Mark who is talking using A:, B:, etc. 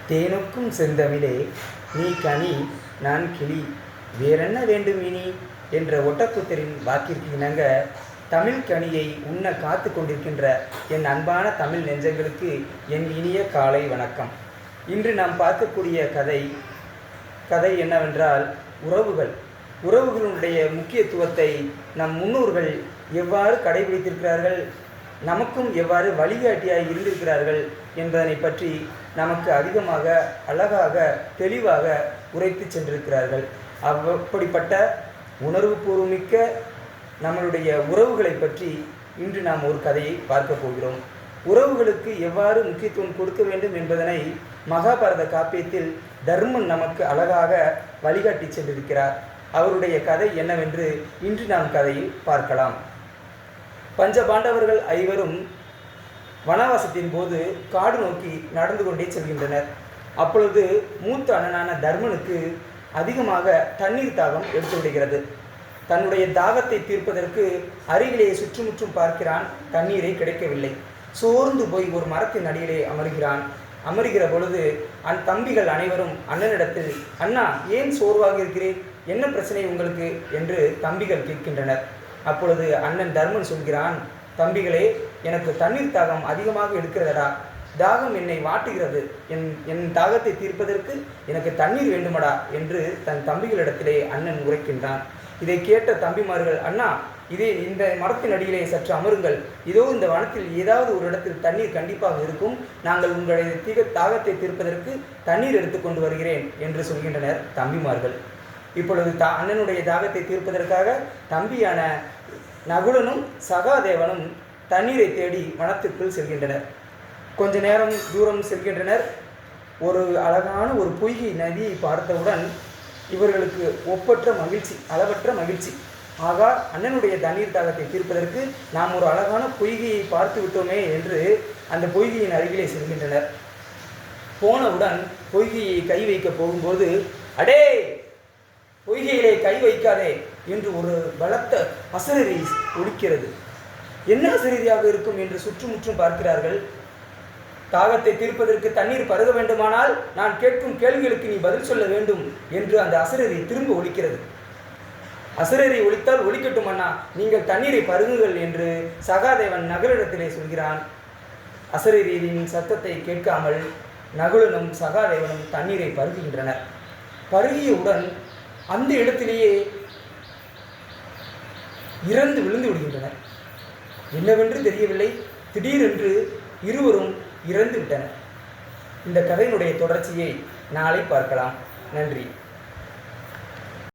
A: தேனுக்கும் செந்தமிழே நீ கனி நான் கிளி வேறென்ன வேண்டும் இனி என்ற ஒட்டக்கூத்தரின் வாக்கிற்கு இணங்க தமிழ் கனியை உண்ண காத்து கொண்டிருக்கின்ற என் அன்பான தமிழ் நெஞ்சங்களுக்கு என் இனிய காலை வணக்கம். இன்று நாம் பார்க்கக்கூடிய கதை என்னவென்றால் உறவுகளுடைய முக்கியத்துவத்தை நம் முன்னோர்கள் எவ்வாறு கடைபிடித்திருக்கிறார்கள், நமக்கும் எவ்வாறு வழிகாட்டியாக இருந்திருக்கிறார்கள் என்பதனை பற்றி நமக்கு அதிகமாக அழகாக தெளிவாக உரைத்து சென்றிருக்கிறார்கள். அப்படிப்பட்ட உணர்வுபூர்வமிக்க நம்மளுடைய உறவுகளை பற்றி இன்று நாம் ஒரு கதையை பார்க்க போகிறோம். உறவுகளுக்கு எவ்வாறு முக்கியத்துவம் கொடுக்க வேண்டும் என்பதனை மகாபாரத காப்பியத்தில் தர்மன் நமக்கு அழகாக வழிகாட்டி சென்றிருக்கிறார். அவருடைய கதை என்னவென்று இன்று நாம் கதையில் பார்க்கலாம். பஞ்ச பாண்டவர்கள் ஐவரும் வனவாசத்தின் போது காடு நோக்கி நடந்து கொண்டே செல்கின்றனர். அப்பொழுது மூத்த அண்ணனான தர்மனுக்கு அதிகமாக தண்ணீர் தாகம் எடுத்து விடுகிறது. தன்னுடைய தாகத்தை தீர்ப்பதற்கு அருகிலே சுற்றுமுற்றும் பார்க்கிறான். தண்ணீரை கிடைக்கவில்லை. சோர்ந்து போய் ஒரு மரத்தின் அடியிலே அமர்கிற பொழுது தம்பிகள் அனைவரும் அண்ணனிடத்தில், அண்ணா ஏன் சோர்வாக இருக்கிறேன், என்ன பிரச்சனை உங்களுக்கு என்று தம்பிகள் கேட்கின்றனர். அப்பொழுது அண்ணன் தர்மன் சொல்கிறான், தம்பிகளே, எனக்கு தண்ணீர் தாகம் அதிகமாக எடுக்கிறதடா, தாகம் என்னை வாட்டுகிறது, என் தாகத்தை தீர்ப்பதற்கு எனக்கு தண்ணீர் வேண்டுமடா என்று தன் தம்பிகளிடத்திலே அண்ணன் உரைக்கின்றான். இதை கேட்ட தம்பிமார்கள், அண்ணா இந்த மரத்தின் அடியிலே சற்று அமருங்கள், இதோ இந்த வனத்தில் ஏதாவது ஒரு இடத்தில் தண்ணீர் கண்டிப்பாக இருக்கும், நாங்கள் உங்களுடைய தாகத்தை தீர்ப்பதற்கு தண்ணீர் எடுத்து கொண்டு வருகிறேன் என்று சொல்கின்றனர் தம்பிமார்கள். இப்பொழுது அண்ணனுடைய தாகத்தை தீர்ப்பதற்காக தம்பியான நகுலனும் சகாதேவனும் தண்ணீரை தேடி வனத்திற்குள் செல்கின்றனர். கொஞ்ச நேரம் தூரம் செல்கின்றனர். ஒரு அழகான ஒரு பொய்கை நதியை பார்த்தவுடன் இவர்களுக்கு அளவற்ற மகிழ்ச்சி. ஆகா, அண்ணனுடைய தண்ணீர் தாகத்தை தீர்ப்பதற்கு நாம் ஒரு அழகான பொய்கையை பார்த்து விட்டோமே என்று அந்த பொய்கையின் அருகிலே செல்கின்றனர். போனவுடன் பொய்கையை கை வைக்க போகும்போது, அடே பொய்கையிலே கை வைக்காதே என்று ஒரு பலத்த அசரீரி ஒலிக்கிறது. என்ன அசரீரியாக இருக்கும் என்று சுற்றுமுற்றும் பார்க்கிறார்கள். தாகத்தை தீர்ப்பதற்கு தண்ணீர் பருக வேண்டுமானால் நான் கேட்கும் கேள்விகளுக்கு நீ பதில் சொல்ல வேண்டும் என்று அந்த அசரீரி திரும்ப ஒலிக்கிறது. அசரீரி ஒலித்தால் ஒலிக்கட்டும் அண்ணா, நீங்கள் தண்ணீரை பருகுங்கள் என்று சகாதேவன் நகுலிடத்திலே சொல்கிறான். அசரீரியின் சத்தத்தை கேட்காமல் நகுலனும் சகாதேவனும் தண்ணீரை பருகுகின்றனர். பருகியவுடன் அந்த இடத்திலேயே இறந்து விழுந்து விடுகின்றனர். என்னவென்று தெரியவில்லை. திடீரென்று இருவரும் இறந்து விட்டனர். இந்த கதையினுடைய தொடர்ச்சியை நாளை பார்க்கலாம். நன்றி.